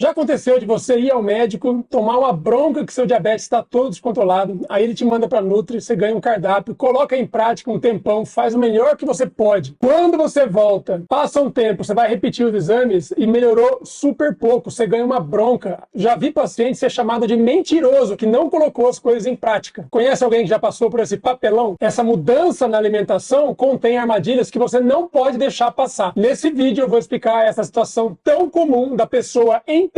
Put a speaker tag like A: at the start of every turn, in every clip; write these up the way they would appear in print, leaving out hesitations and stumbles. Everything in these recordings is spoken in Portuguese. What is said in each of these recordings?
A: Já aconteceu de você ir ao médico, tomar uma bronca que seu diabetes está todo descontrolado, aí ele te manda para Nutri, você ganha um cardápio, coloca em prática um tempão, faz o melhor que você pode. Quando você volta, passa um tempo, você vai repetir os exames e melhorou super pouco, você ganha uma bronca. Já vi paciente ser chamado de mentiroso, que não colocou as coisas em prática. Conhece alguém que já passou por esse papelão? Essa mudança na alimentação contém armadilhas que você não pode deixar passar. Nesse vídeo eu vou explicar essa situação tão comum da pessoa empenhada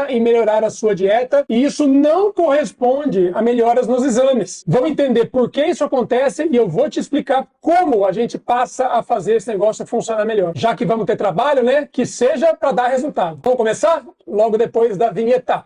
A: em melhorar a sua dieta e isso não corresponde a melhoras nos exames. Vamos entender por que isso acontece e eu vou te explicar como a gente passa a fazer esse negócio funcionar melhor. Já que vamos ter trabalho, né? Que seja para dar resultado. Vamos começar? Logo depois da vinheta.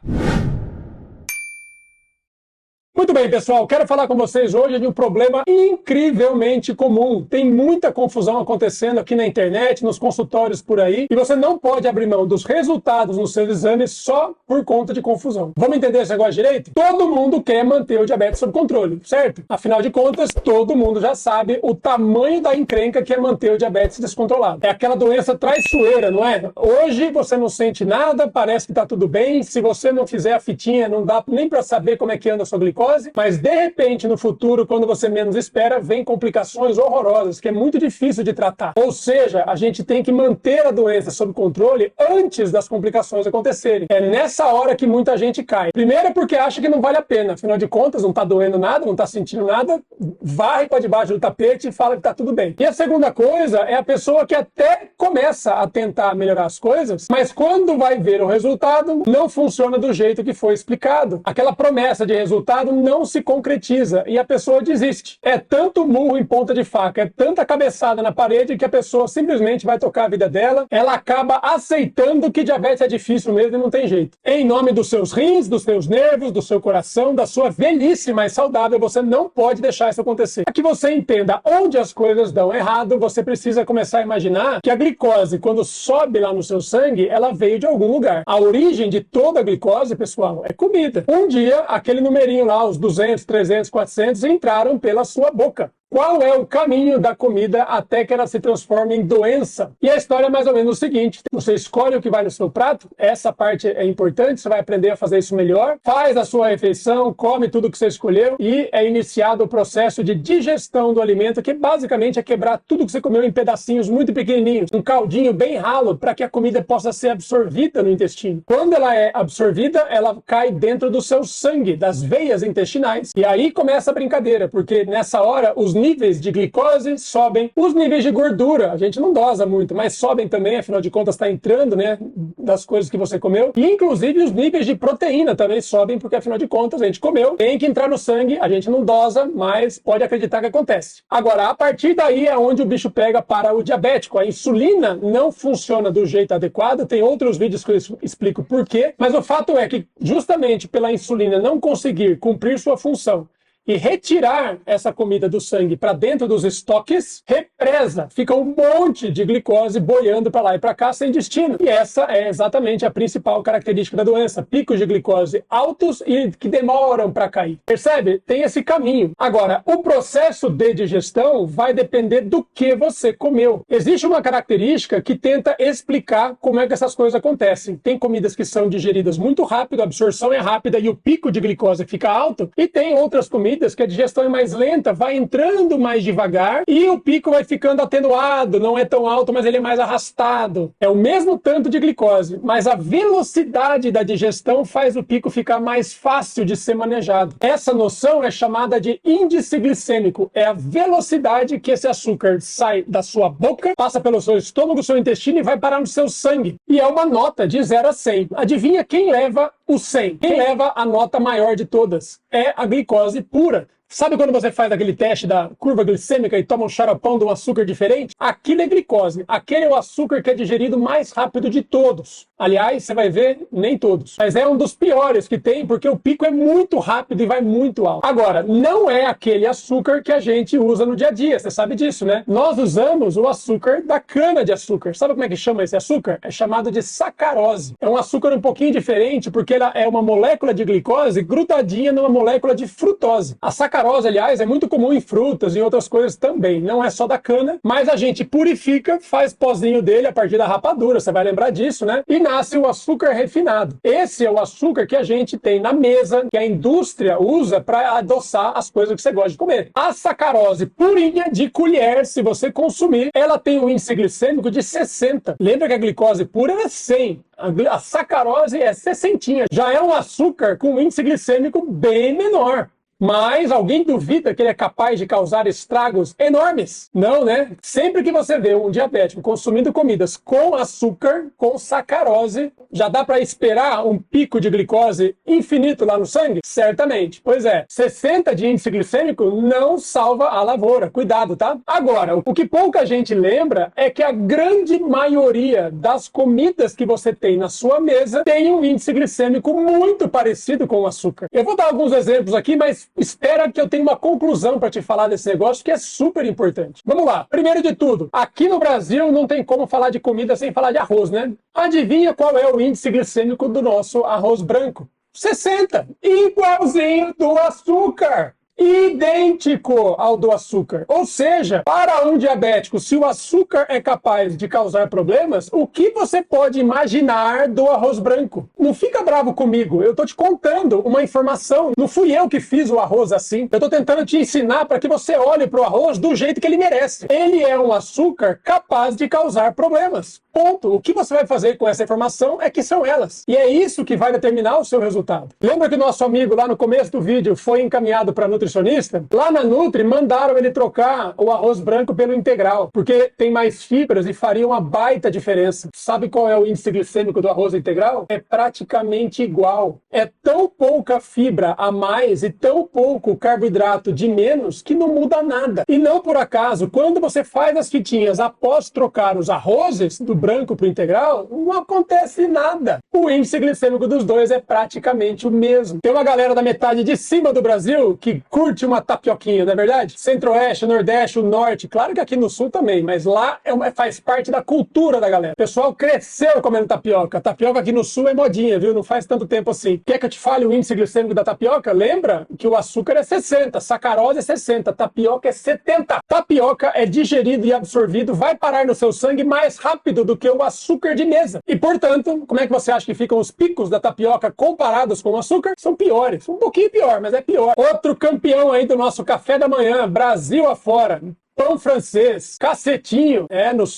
A: Muito bem, pessoal, quero falar com vocês hoje de um problema incrivelmente comum. Tem muita confusão acontecendo aqui na internet, nos consultórios por aí, e você não pode abrir mão dos resultados nos seus exames só por conta de confusão. Vamos entender esse negócio direito? Todo mundo quer manter o diabetes sob controle, certo? Afinal de contas, todo mundo já sabe o tamanho da encrenca que é manter o diabetes descontrolado. É aquela doença traiçoeira, não é? Hoje você não sente nada, parece que tá tudo bem, se você não fizer a fitinha, não dá nem para saber como é que anda a sua glicose, mas de repente no futuro, quando você menos espera, vem complicações horrorosas, que é muito difícil de tratar. Ou seja, a gente tem que manter a doença sob controle antes das complicações acontecerem. É nessa hora que muita gente cai. Primeiro porque acha que não vale a pena, afinal de contas não tá doendo nada, não tá sentindo nada, varre para debaixo do tapete e fala que tá tudo bem. E a segunda coisa é a pessoa que até começa a tentar melhorar as coisas, mas quando vai ver o resultado, não funciona do jeito que foi explicado. Aquela promessa de resultado não se concretiza e a pessoa desiste. É tanto murro em ponta de faca, é tanta cabeçada na parede que a pessoa simplesmente vai tocar a vida dela, ela acaba aceitando que diabetes é difícil mesmo e não tem jeito. Em nome dos seus rins, dos seus nervos, do seu coração, da sua velhice mais saudável, você não pode deixar isso acontecer. Para que você entenda onde as coisas dão errado, você precisa começar a imaginar que a glicose, quando sobe lá no seu sangue, ela veio de algum lugar. A origem de toda a glicose, pessoal, é comida. Um dia, aquele numerinho lá, os 200, 300, 400, entraram pela sua boca. Qual é o caminho da comida até que ela se transforme em doença? E a história é mais ou menos o seguinte: você escolhe o que vai no seu prato, essa parte é importante, você vai aprender a fazer isso melhor, faz a sua refeição, come tudo que você escolheu e é iniciado o processo de digestão do alimento, que basicamente é quebrar tudo que você comeu em pedacinhos muito pequenininhos, um caldinho bem ralo para que a comida possa ser absorvida no intestino. Quando ela é absorvida, ela cai dentro do seu sangue, das veias intestinais, e aí começa a brincadeira, porque nessa hora os níveis de glicose sobem, os níveis de gordura, a gente não dosa muito, mas sobem também, afinal de contas está entrando, né, das coisas que você comeu, e inclusive os níveis de proteína também sobem, porque afinal de contas a gente comeu, tem que entrar no sangue, a gente não dosa, mas pode acreditar que acontece. Agora, a partir daí é onde o bicho pega para o diabético, a insulina não funciona do jeito adequado, tem outros vídeos que eu explico por quê, mas o fato é que justamente pela insulina não conseguir cumprir sua função e retirar essa comida do sangue para dentro dos estoques, represa, fica um monte de glicose boiando para lá e para cá sem destino. E essa é exatamente a principal característica da doença, picos de glicose altos e que demoram para cair. Percebe? Tem esse caminho. Agora, o processo de digestão vai depender do que você comeu. Existe uma característica que tenta explicar como é que essas coisas acontecem. Tem comidas que são digeridas muito rápido, a absorção é rápida e o pico de glicose fica alto, e tem outras comidas que a digestão é mais lenta, vai entrando mais devagar e o pico vai ficando atenuado, não é tão alto, mas ele é mais arrastado. É o mesmo tanto de glicose, mas a velocidade da digestão faz o pico ficar mais fácil de ser manejado. Essa noção é chamada de índice glicêmico. É a velocidade que esse açúcar sai da sua boca, passa pelo seu estômago, seu intestino e vai parar no seu sangue. E é uma nota de 0 a 100. Adivinha quem leva o 100? Quem leva a nota maior de todas? É a glicose pura. Sabe quando você faz aquele teste da curva glicêmica e toma um xaropão de um açúcar diferente? Aquilo é glicose. Aquele é o açúcar que é digerido mais rápido de todos. Aliás, você vai ver, nem todos. Mas é um dos piores que tem, porque o pico é muito rápido e vai muito alto. Agora, não é aquele açúcar que a gente usa no dia a dia. Você sabe disso, né? Nós usamos o açúcar da cana de açúcar. Sabe como é que chama esse açúcar? É chamado de sacarose. É um açúcar um pouquinho diferente, porque ela é uma molécula de glicose grudadinha numa molécula de frutose. A sacarose sacarose, aliás, é muito comum em frutas e em outras coisas também. Não é só da cana, mas a gente purifica, faz pozinho dele a partir da rapadura, você vai lembrar disso, né? E nasce o açúcar refinado. Esse é o açúcar que a gente tem na mesa, que a indústria usa para adoçar as coisas que você gosta de comer. A sacarose purinha de colher, se você consumir, ela tem um índice glicêmico de 60. Lembra que a glicose pura é 100. A sacarose é 60. Já é um açúcar com índice glicêmico bem menor. Mas alguém duvida que ele é capaz de causar estragos enormes? Não, né? Sempre que você vê um diabético consumindo comidas com açúcar, com sacarose, já dá para esperar um pico de glicose infinito lá no sangue? Certamente. Pois é, 60 de índice glicêmico não salva a lavoura. Cuidado, tá? Agora, o que pouca gente lembra é que a grande maioria das comidas que você tem na sua mesa tem um índice glicêmico muito parecido com o açúcar. Eu vou dar alguns exemplos aqui, mas espera que eu tenha uma conclusão para te falar desse negócio que é super importante. Vamos lá. Primeiro de tudo, aqui no Brasil não tem como falar de comida sem falar de arroz, né? Adivinha qual é o índice glicêmico do nosso arroz branco? 60. Igualzinho do açúcar. Idêntico ao do açúcar. Ou seja, para um diabético, se o açúcar é capaz de causar problemas, o que você pode imaginar do arroz branco? Não fica bravo comigo, eu tô te contando uma informação. Não fui eu que fiz o arroz assim. Eu tô tentando te ensinar para que você olhe para o arroz do jeito que ele merece. Ele é um açúcar capaz de causar problemas. Ponto. O que você vai fazer com essa informação é que são elas. E é isso que vai determinar o seu resultado. Lembra que o nosso amigo lá no começo do vídeo foi encaminhado para nutricionista? Lá na Nutri mandaram ele trocar o arroz branco pelo integral, porque tem mais fibras e faria uma baita diferença. Sabe qual é o índice glicêmico do arroz integral? É praticamente igual. É tão pouca fibra a mais e tão pouco carboidrato de menos que não muda nada. E não por acaso, quando você faz as fitinhas após trocar os arrozes do branco para o integral, não acontece nada. O índice glicêmico dos dois é praticamente o mesmo. Tem uma galera da metade de cima do Brasil que curte uma tapioquinha, não é verdade? Centro-Oeste, Nordeste, o Norte, claro que aqui no Sul também, mas lá faz parte da cultura da galera. O pessoal cresceu comendo tapioca. A tapioca aqui no Sul é modinha, viu? Não faz tanto tempo assim. Quer que eu te fale o índice glicêmico da tapioca? Lembra que o açúcar é 60, sacarose é 60, tapioca é 70. Tapioca é digerido e absorvido, vai parar no seu sangue mais rápido do que o açúcar de mesa. E, portanto, como é que você acha que ficam os picos da tapioca comparados com o açúcar? São piores. Um pouquinho pior, mas é pior. Outro campeão aí do nosso café da manhã, Brasil afora. Pão francês, cacetinho.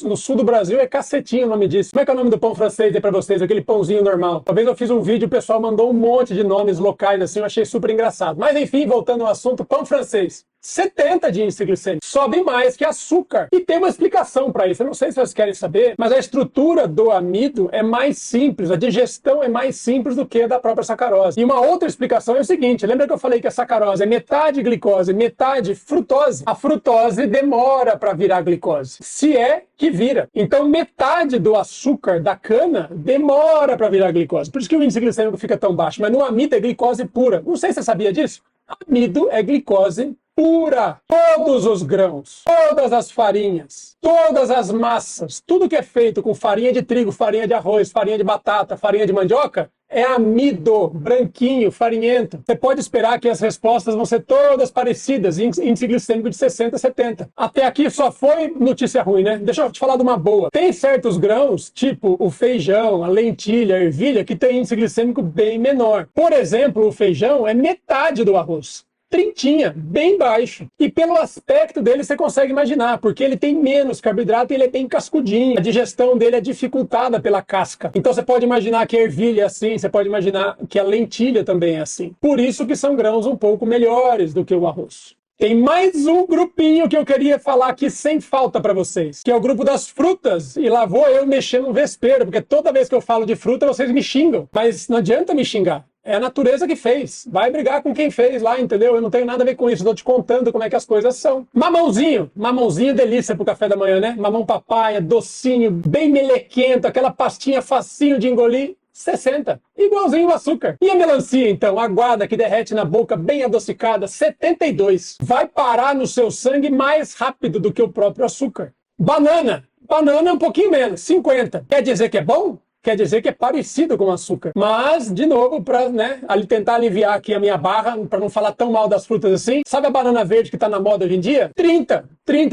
A: No sul do Brasil é cacetinho o nome disso. Como é que é o nome do pão francês aí pra vocês? Aquele pãozinho normal. Talvez eu fiz um vídeo e o pessoal mandou um monte de nomes locais assim, eu achei super engraçado. Mas enfim, voltando ao assunto, pão francês. 70 de índice glicêmico. Sobe mais que açúcar. E tem uma explicação para isso. Eu não sei se vocês querem saber, mas a estrutura do amido é mais simples, a digestão é mais simples do que a da própria sacarose. E uma outra explicação é o seguinte, lembra que eu falei que a sacarose é metade glicose, metade frutose? A frutose demora para virar glicose. Se é que vira. Então metade do açúcar da cana demora para virar glicose. Por isso que o índice glicêmico fica tão baixo. Mas no amido é glicose pura. Não sei se você sabia disso. Amido é glicose pura. Todos os grãos, todas as farinhas, todas as massas, tudo que é feito com farinha de trigo, farinha de arroz, farinha de batata, farinha de mandioca, é amido, branquinho, farinhento. Você pode esperar que as respostas vão ser todas parecidas, índice glicêmico de 60, 70. Até aqui só foi notícia ruim, né? Deixa eu te falar de uma boa. Tem certos grãos, tipo o feijão, a lentilha, a ervilha, que tem índice glicêmico bem menor. Por exemplo, o feijão é metade do arroz. Trintinha, bem baixo. E pelo aspecto dele você consegue imaginar, porque ele tem menos carboidrato e ele é bem cascudinho. A digestão dele é dificultada pela casca. Então você pode imaginar que a ervilha é assim, você pode imaginar que a lentilha também é assim. Por isso que são grãos um pouco melhores do que o arroz. Tem mais um grupinho que eu queria falar aqui sem falta para vocês, que é o grupo das frutas. E lá vou eu mexer no vespeiro, porque toda vez que eu falo de fruta vocês me xingam. Mas não adianta me xingar. É a natureza que fez. Vai brigar com quem fez lá, entendeu? Eu não tenho nada a ver com isso. Estou te contando como é que as coisas são. Mamãozinho. Mamãozinho delícia pro café da manhã, né? Mamão papaya, docinho, bem melequento, aquela pastinha facinho de engolir. 60. Igualzinho o açúcar. E a melancia, então? Aguada, que derrete na boca, bem adocicada. 72. Vai parar no seu sangue mais rápido do que o próprio açúcar. Banana. Banana é um pouquinho menos. 50. Quer dizer que é bom? quer dizer que é parecido com açúcar. Mas, de novo, para tentar aliviar aqui a minha barra, para não falar tão mal das frutas assim, sabe a banana verde que está na moda hoje em dia? 30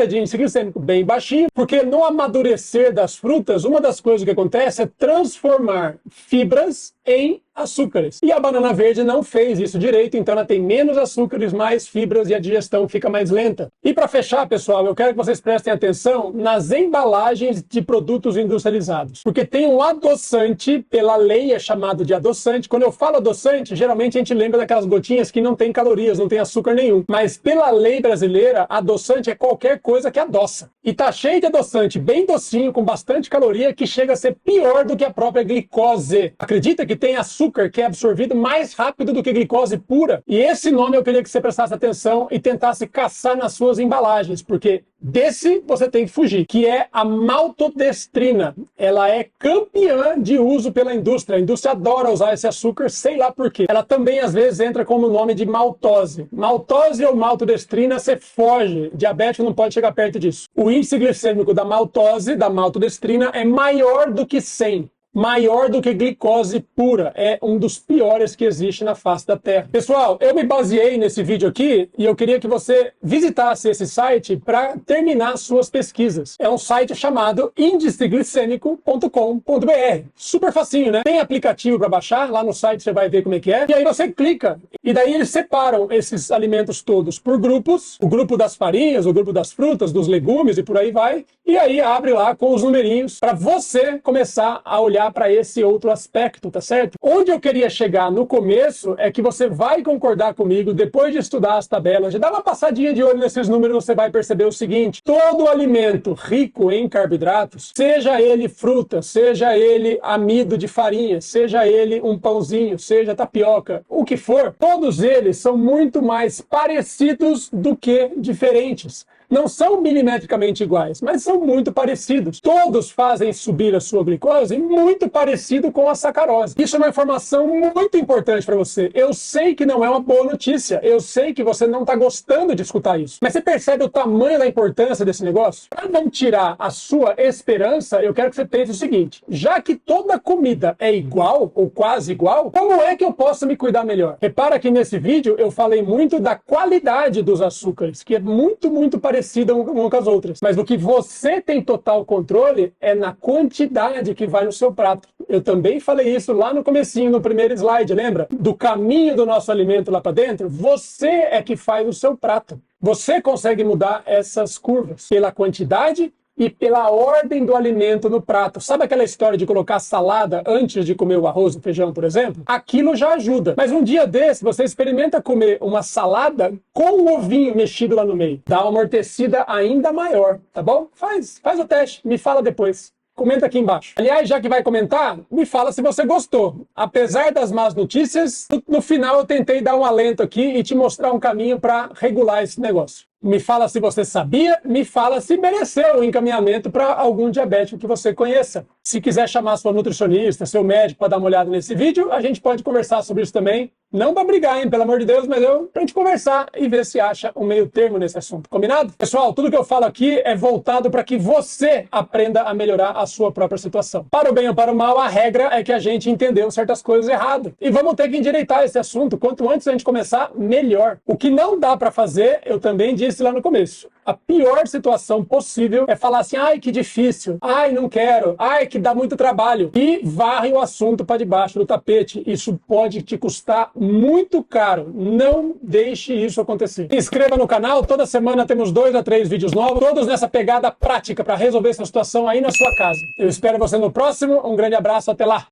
A: de índice glicêmico, bem baixinho, porque no amadurecer das frutas, uma das coisas que acontece é transformar fibras em açúcares. E a banana verde não fez isso direito, então ela tem menos açúcares, mais fibras e a digestão fica mais lenta. E para fechar, pessoal, eu quero que vocês prestem atenção nas embalagens de produtos industrializados. Porque tem um adoçante, pela lei é chamado de adoçante. Quando eu falo adoçante, geralmente a gente lembra daquelas gotinhas que não tem calorias, não tem açúcar nenhum. Mas pela lei brasileira, adoçante é qualquer coisa que adoça. E tá cheio de adoçante, bem docinho, com bastante caloria, que chega a ser pior do que a própria glicose. Acredita que tem açúcar que é absorvido mais rápido do que glicose pura? E esse nome eu queria que você prestasse atenção e tentasse caçar nas suas embalagens, porque desse você tem que fugir, que é a maltodestrina. Ela é campeã de uso pela indústria. A indústria adora usar esse açúcar, sei lá por quê. Ela também, às vezes, entra como nome de maltose. Maltose ou maltodestrina, você foge. Diabético não pode chegar perto disso. O índice glicêmico da maltose, da maltodestrina, é maior do que 100. Maior do que glicose pura. É um dos piores que existe na face da Terra. Pessoal, eu me baseei nesse vídeo aqui e eu queria que você visitasse esse site para terminar suas pesquisas. É um site chamado indiceglicêmico.com.br. Super facinho, né? Tem aplicativo para baixar, lá no site você vai ver como é que é. E aí você clica e daí eles separam esses alimentos todos por grupos. O grupo das farinhas, o grupo das frutas, dos legumes e por aí vai. E aí abre lá com os numerinhos para você começar a olhar para esse outro aspecto, tá certo? Onde eu queria chegar no começo é que você vai concordar comigo, depois de estudar as tabelas, de dar uma passadinha de olho nesses números, você vai perceber o seguinte: todo alimento rico em carboidratos, seja ele fruta, seja ele amido de farinha, seja ele um pãozinho, seja tapioca, o que for, todos eles são muito mais parecidos do que diferentes. Não são milimetricamente iguais, mas são muito parecidos. Todos fazem subir a sua glicose muito parecido com a sacarose. Isso é uma informação muito importante para você. Eu sei que não é uma boa notícia. Eu sei que você não está gostando de escutar isso. Mas você percebe o tamanho da importância desse negócio? Para não tirar a sua esperança, eu quero que você pense o seguinte: já que toda comida é igual, ou quase igual, como é que eu posso me cuidar melhor? Repara que nesse vídeo eu falei muito da qualidade dos açúcares, que é muito parecida uma com as outras. Mas o que você tem total controle é na quantidade que vai no seu prato. Eu também falei isso lá no comecinho, no primeiro slide, lembra? Do caminho do nosso alimento lá para dentro, você é que faz o seu prato. Você consegue mudar essas curvas pela quantidade e pela ordem do alimento no prato. Sabe aquela história de colocar salada antes de comer o arroz e o feijão, por exemplo? Aquilo já ajuda. Mas um dia desse, você experimenta comer uma salada com um ovinho mexido lá no meio. Dá uma amortecida ainda maior, tá bom? Faz o teste, me fala depois. Comenta aqui embaixo. Aliás, já que vai comentar, me fala se você gostou. Apesar das más notícias, no final eu tentei dar um alento aqui e te mostrar um caminho para regular esse negócio. Me fala se você sabia, me fala se mereceu o encaminhamento para algum diabético que você conheça. Se quiser chamar sua nutricionista, seu médico para dar uma olhada nesse vídeo, a gente pode conversar sobre isso também. Não para brigar, hein, pelo amor de Deus, mas pra gente conversar e ver se acha um meio termo nesse assunto. Combinado? Pessoal, tudo que eu falo aqui é voltado para que você aprenda a melhorar a sua própria situação. Para o bem ou para o mal, a regra é que a gente entendeu certas coisas erradas. E vamos ter que endireitar esse assunto. Quanto antes a gente começar, melhor. O que não dá para fazer, eu também disse lá no começo. A pior situação possível é falar assim: ai, que difícil, ai, não quero, ai, que dá muito trabalho. E varre o assunto para debaixo do tapete. Isso pode te custar muito caro. Não deixe isso acontecer. Se inscreva no canal, toda semana temos 2 a 3 vídeos novos, todos nessa pegada prática para resolver essa situação aí na sua casa. Eu espero você no próximo, um grande abraço, até lá!